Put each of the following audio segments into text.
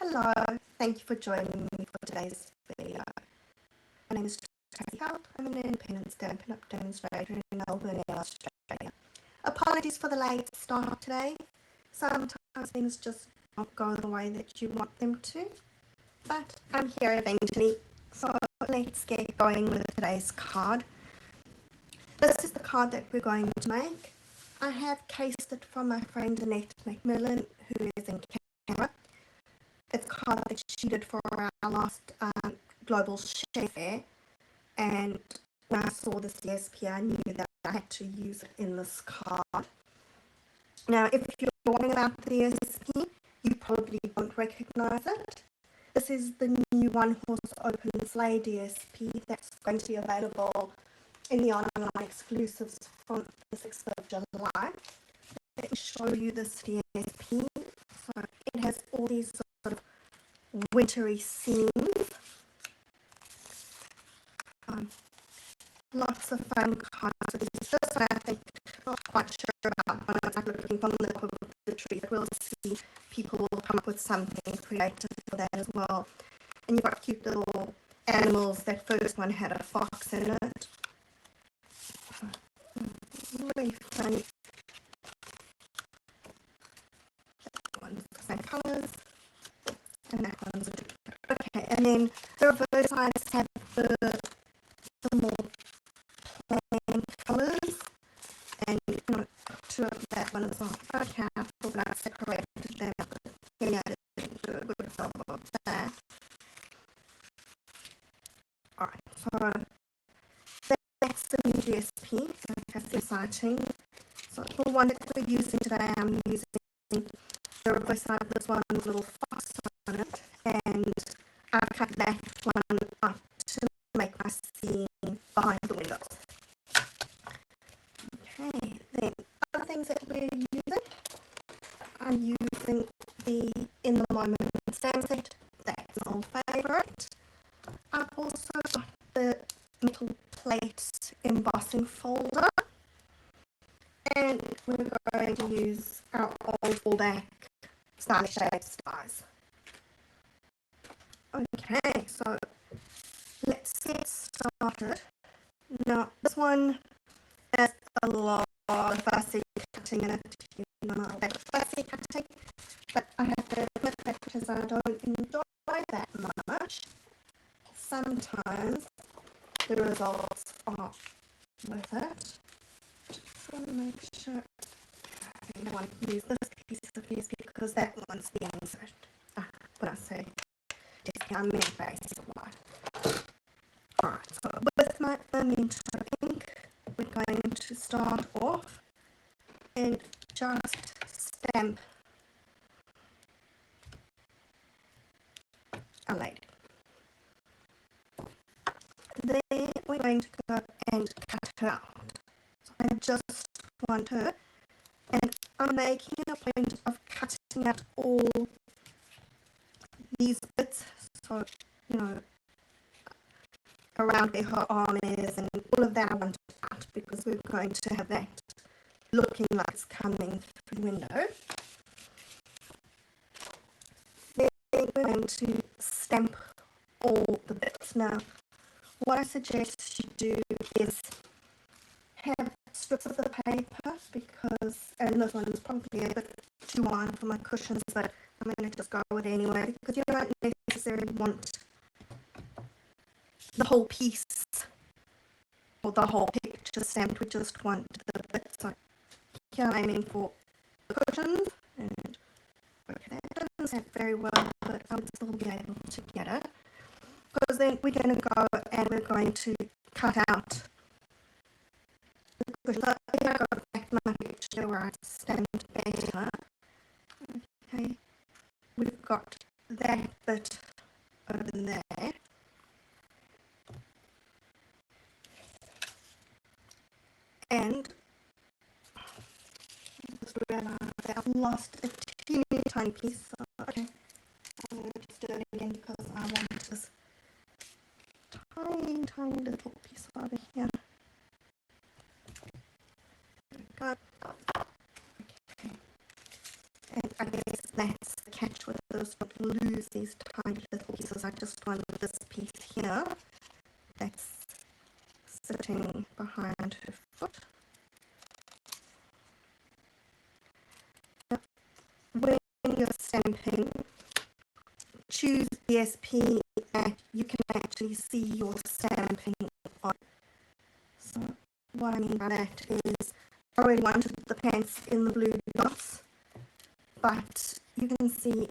Hello, thank you for joining me for today's video. My name is Tracy Hope. I'm an independent Stampin' Up demonstrator in Melbourne, Australia. Apologies for the late start today. Sometimes things just don't go the way that you want them to, but I'm here eventually. So let's get going with today's card. This is the card that we're going to make. I have cased it from my friend Annette Macmillan, who is in Canada. It's a card that she did for our last Global Chef Fair, and when I saw this DSP, I knew that I had to use it in this card. Now, if you're wondering about the DSP, you probably won't recognize it. This is the new one-horse open Sleigh DSP that's going to be available in the online exclusives from the 6th of July. Let me show you this DSP. So it has all these sort of wintry scenes. Lots of fun cards. This one I think not quite sure about when I'm looking from the top of the tree, but we'll see people will come up with something creative for that as well. And you've got cute little animals. That first one had a fox in it. Really funny. That one's the same colours. And that one's a duplicate. Okay, and then the reverse sides have the more plain colours, and you can two of that one as well. Okay, I thought I separated them, but yeah, I didn't do a good job of that. Alright, so that's the new DSP, so that's exciting. So the one that we're using today, I'm using the reverse side of this one with a little fox on it, and I've cut that one up to make my scene behind the windows. Okay, then other things that we're using, I'm using the In the Moment stamp set. That's an old favourite. I've also got the metal plate embossing folder, and we're going to use our old fallback Starry Shapes dies. Okay, so let's get started. Now, this one has a lot of fussy cutting in it. You know, I like fussy cutting, but I have to admit that because I don't enjoy that much, sometimes the results are worth it. Just want to make sure I don't want to use this piece of piece because that one's the insert. When I say I'm in base a lot. Alright, so with my memento ink, we're going to start off and just stamp a lady. Then we're going to go and cut her out. So I just want her, and I'm making a point of cutting out all these bits, so you know, around where her arm is and all of that I want out because we're going to have that looking like it's coming through the window. Then we're going to stamp all the bits. Now, what I suggest you do is have strips of the paper because, and this one is probably a bit too wide for my cushions, but I'm going to just go with it anyway because you don't necessarily want the whole piece or the whole picture stamped. We just want the bits. So here I'm aiming for the cushions, and okay, that doesn't stamp very well, but I'll still be able to get it. Because then we're going to go and we're going to cut out the cushions. So here I got back to my picture where I stamped better. Okay, we've got that bit over there. And I just realised that I've lost a teeny tiny piece. So, okay, I'm going to just do it again because I want this tiny little piece over here. There we go. Okay. And I guess that's the catch with those, don't lose these tiny little pieces. I just want this piece here that's sitting behind her foot. When you're stamping, choose DSP and you can actually see your stamping on. So what I mean by that is I already wanted the pants in the blue dots, but you can see,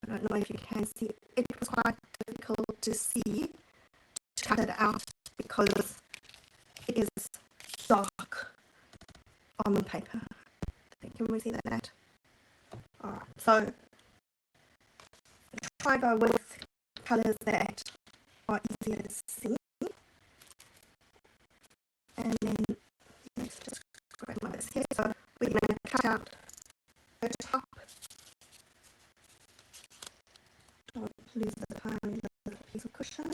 I don't know if you can see, it was quite difficult to see, to cut it out because it is dark on the paper. Can we see that? Alright, so try go with colours that are easier to see. And then let's just grab my list here. So we're going to cut out the top. Don't lose the tiny little piece of cushion.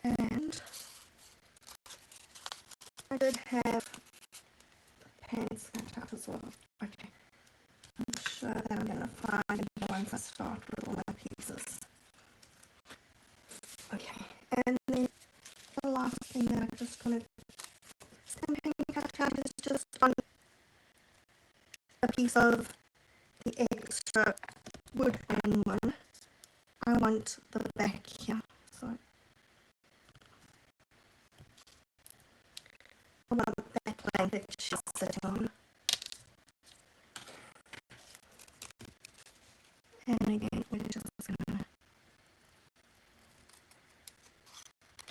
And I did have the pants cut out as well. Okay. I'm sure that I'm going to find it once I start with all my pieces. Okay. And then the last thing that I'm just going to stamping cut out is just on a piece of the extra wood grain one. I want the back here, so I want that blanket she's sitting on. And again, we're just gonna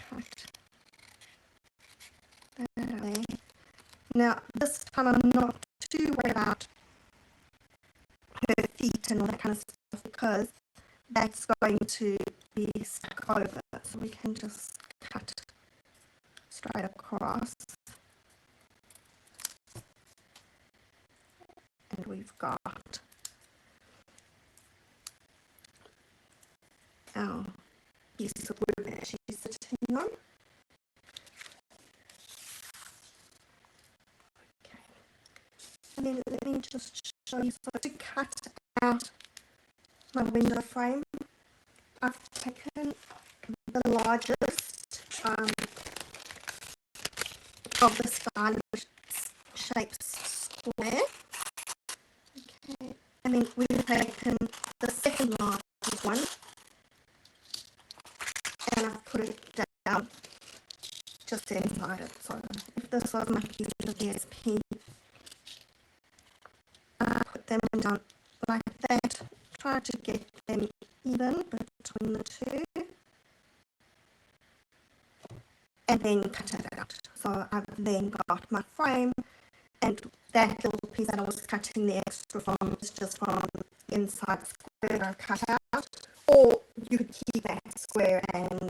cut that away. Now, this time I'm not too worried about her feet and all that kind of stuff because that's going to be stuck over, so we can just cut straight across. And we've got our piece of wood that she's sitting on. Okay. And then let me just show you, so to cut out my window frame, I've taken the largest of the stylish shapes square. Okay, and then we've taken the second largest one and I've put it down just inside it. So if this was my piece of DSP, I put them down like that, try to get them even between the two, and then cut it out. So I've then got my frame, and that little piece that I was cutting the extra from is just from the inside square that I've cut out, or you could keep that square and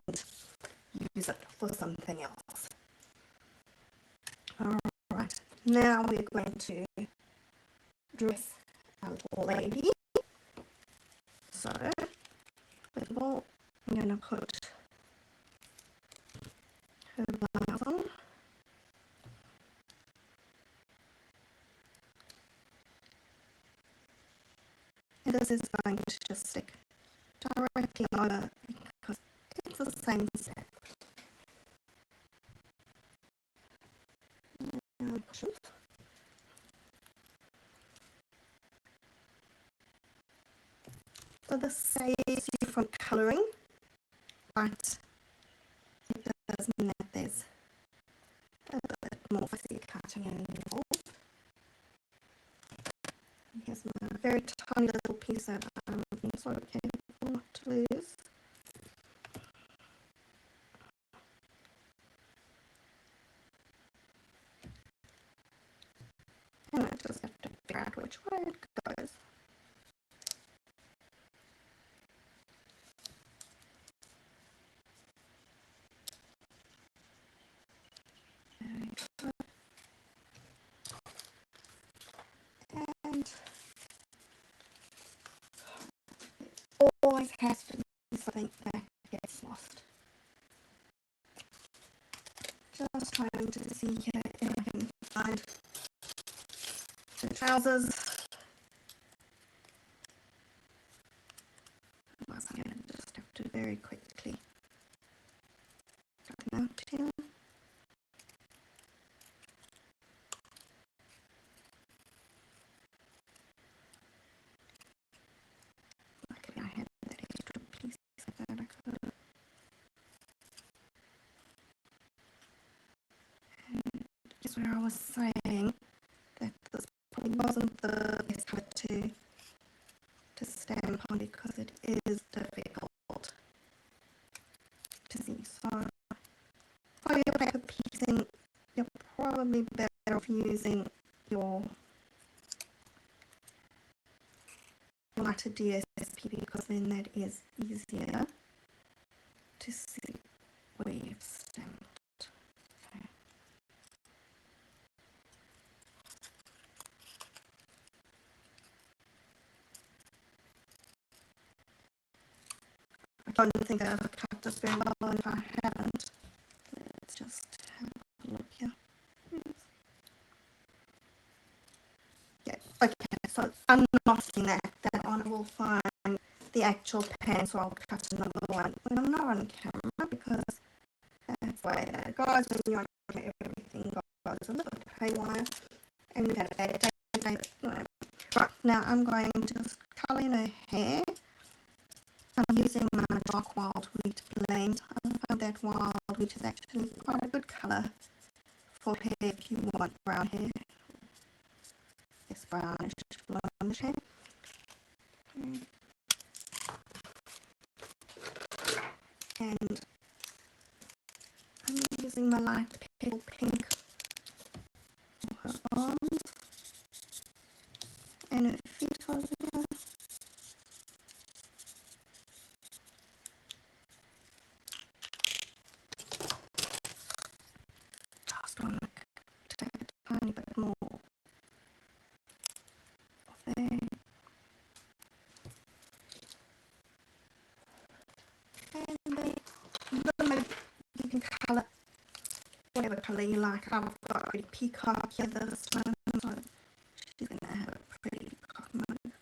use it for something else. Alright, now we're going to dress our little lady. So, first of all, I'm going to put her blouse on. And this is going to just stick directly over because it's the same step. So this saves you from colouring, but it does mean that there's a bit more fussy cutting involved. Here's my very tiny little piece that I'm being so careful not to lose. And I just have to figure out which way it goes. And always has to be something that gets lost. Just trying to see here if I can find the trousers. very quickly. Going out here. Luckily I had that extra piece so that I could. And just where I was saying that this probably wasn't the best colour to stamp on because it is difficult to see. So for your paper piecing, you're probably better off using your lighter DSP because then that is easier to see where you've stamped. Okay. I don't think I've cut this very well, and if I haven't, let's just have a look here. Yeah, okay, so I'm not seeing that on. I will find the actual pen, so I'll cut another one when I'm not on camera because that's the way that it goes when you're on camera, everything goes a little bit haywire, and we've had a bad day. Right, now I'm going to just colour in her hair. I'm using my dark wild wheat blend. I found that wild wheat is actually quite a good colour for hair if you want brown hair. Yes, brownish blondish hair. And I'm using my light pale pink for her arms and her feet over here. Just want to take a tiny bit more of there. And then you can colour whatever colour you like. I've got a pretty peacock here this one, so she's going to have a pretty peacock mode.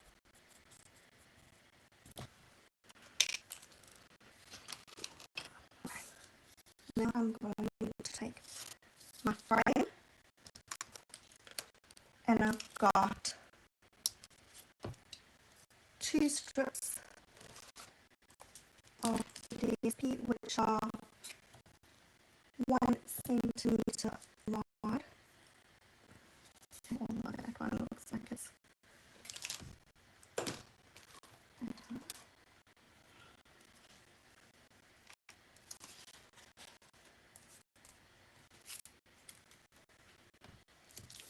Now I'm going to take my frame, and I've got 2 strips of DSP which are 1 centimetre wide. Although that one looks like it's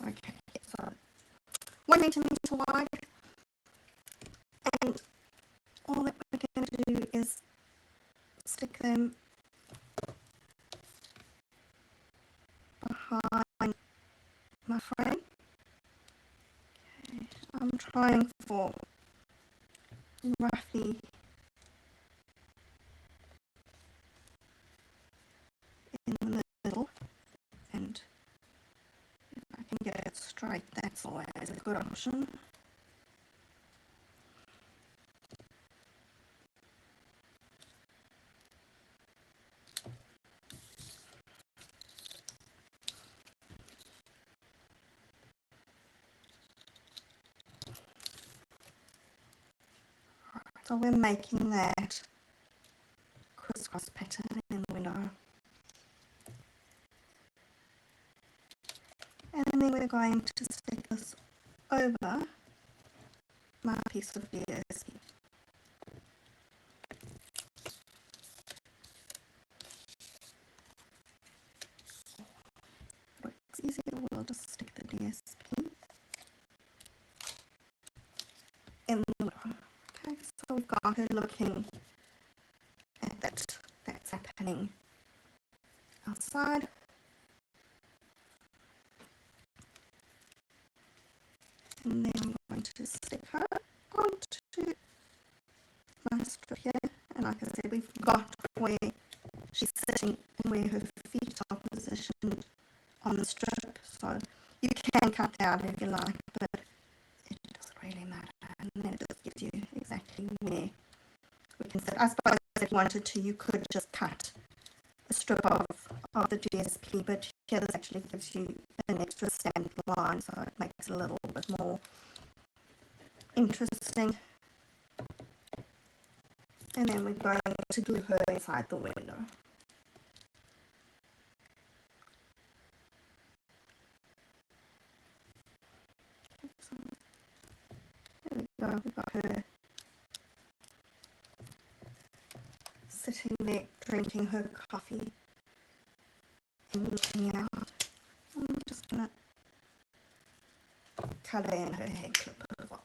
okay, so 1 centimetre wide, and all that we're going to do is stick them behind my frame. Okay, I'm trying for roughly in the middle, and if I can get it straight, that's always a good option. So we're making that crisscross pattern in the window. And then we're going to stick this over my piece of DSP. It's easier, we'll just stick the DSP in the middle. Okay, so we've got her looking at that's happening outside. And then I'm going to stick her onto my strip here. And like I said, we've got where she's sitting and where her feet are positioned on the strip. So you can cut that out if you like, but it doesn't really matter. And then it just gives you exactly where we can sit. I suppose if if you wanted to, you could just cut a strip of the DSP, but here this actually gives you an extra stamp line, so it makes it a little bit more interesting. And then we're going to glue her inside the window. So, there we go, we've got her sitting there drinking her coffee and looking out. I'm just going to colour in her hair clip as well.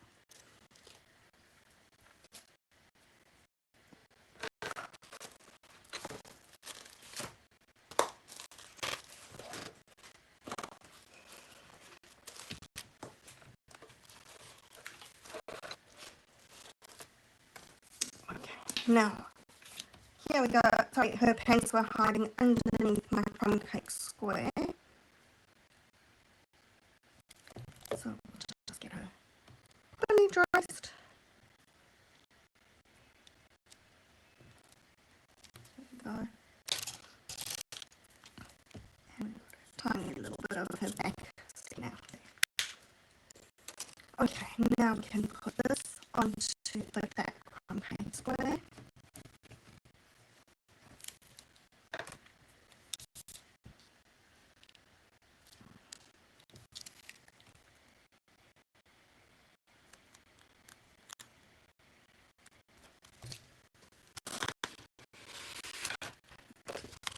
Now, here we go. Sorry, her pants were hiding underneath my crumb cake square. So we'll just get her fully dressed. There we go. And a tiny little bit of her back sticking out there. Okay, now we can put this onto the back crumb cake square.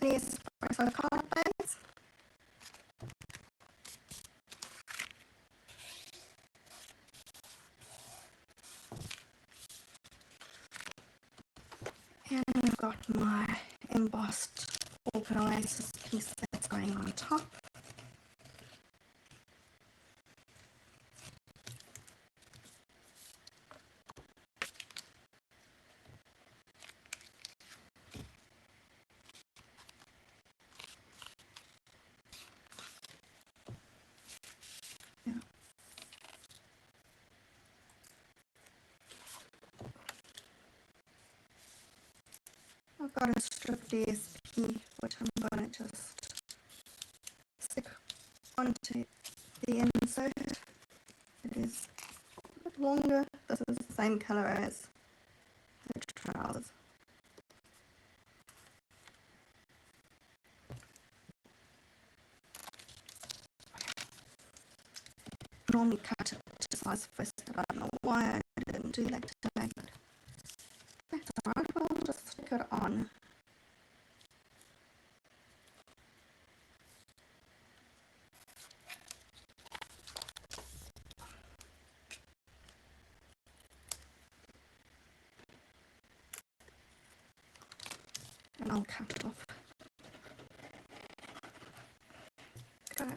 These espresso card bags. And I've got my embossed orchid oasis piece that's going on top. I've got a strip DSP which I'm going to just stick onto the insert. It is a bit longer. This is the same colour as the trousers. Normally cut it to size first, but I don't know why I didn't do that today, but that's alright, we'll just stick it on. And I'll cut it off. Okay.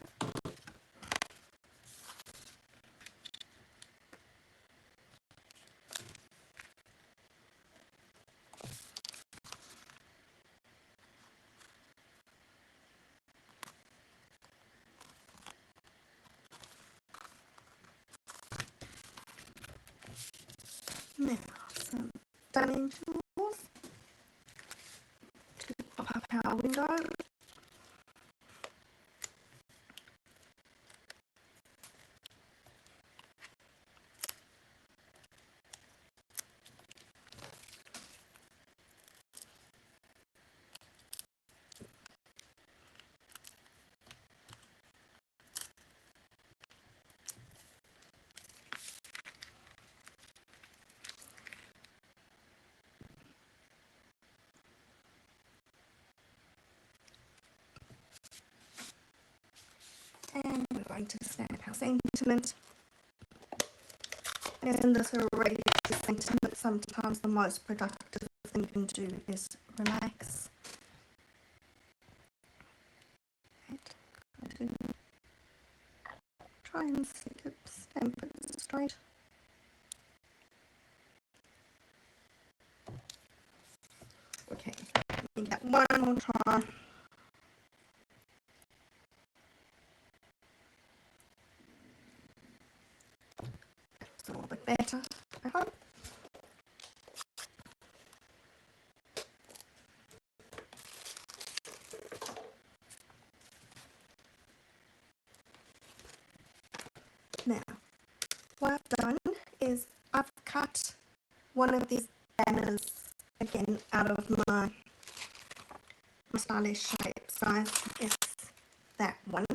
Now, some dimensionals to pop up our window. And we're going to stamp our sentiment. And this already is sentiment. Sometimes the most productive thing you can do is relax. And try and stamp it straight. Okay, we get one more try. It's a little bit better, I hope. done is I've cut one of these banners again out of my stylish shape size is that one,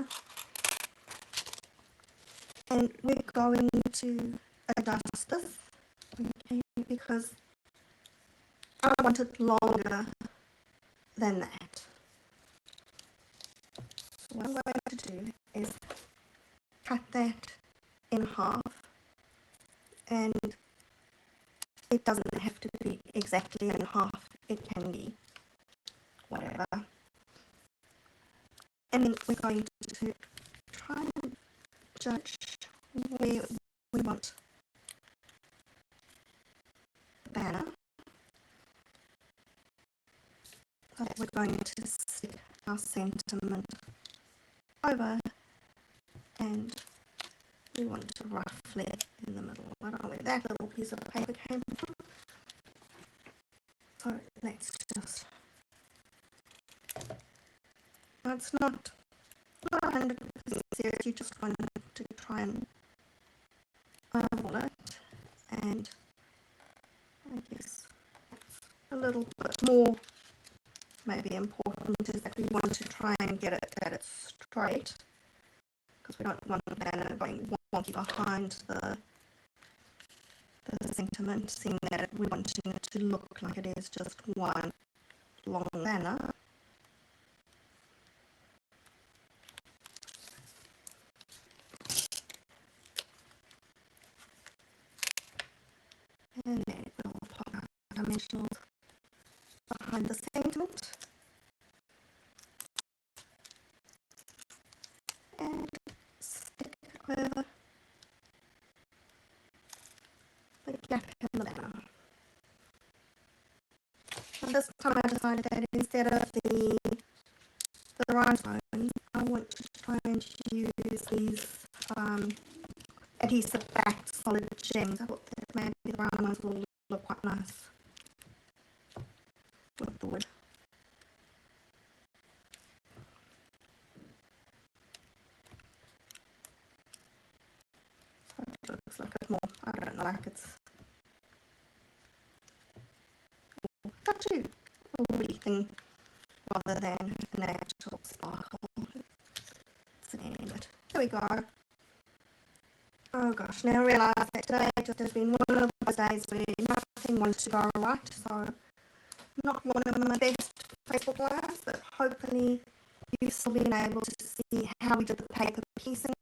and we're going to adjust this, okay, because I want it longer than that. So what I'm going to do is cut that in half, and it doesn't have to be exactly in half, it can be whatever. And then we're going to try and judge where we want the banner. So we're going to stick our sentiment over, and we want to roughly in the middle. I don't know where that little piece of paper came from. So let's just, it's not 100% serious, you just want to try and eyeball it, and I guess a little bit more maybe important is that we want to try and get it that it's straight, because we don't want the banner going wonky behind the sentiment, seeing that we want it to look like it is just one long banner. And then we'll pop our dimensionals behind the sentiment. And stick it over the gap in the banner. And this time I decided that instead of the rhinestones, I want to try and use these adhesive backed solid gems. I thought that maybe the round ones will look quite nice with the wood. So it looks like it's more, I don't know, like it's actually a woody thing rather than an actual sparkle. It's an end, but there we go. Oh gosh, now I realise that today just has been one of those days where nothing wants to go right, so not one of my best Facebook lives, but hopefully you've still been able to see how we did the paper piecing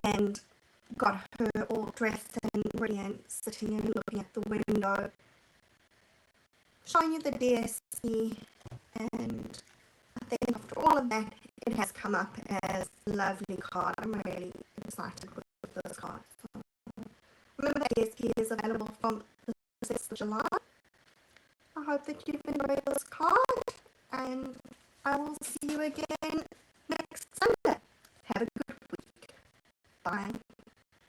and got her all dressed and brilliant, sitting and looking at the window, showing you the DSP, and I think after all of that it has come up as a lovely card. I'm really excited with this card. So, remember that DSP is available from the 6th of July. I hope that you've enjoyed this card, and I will see you again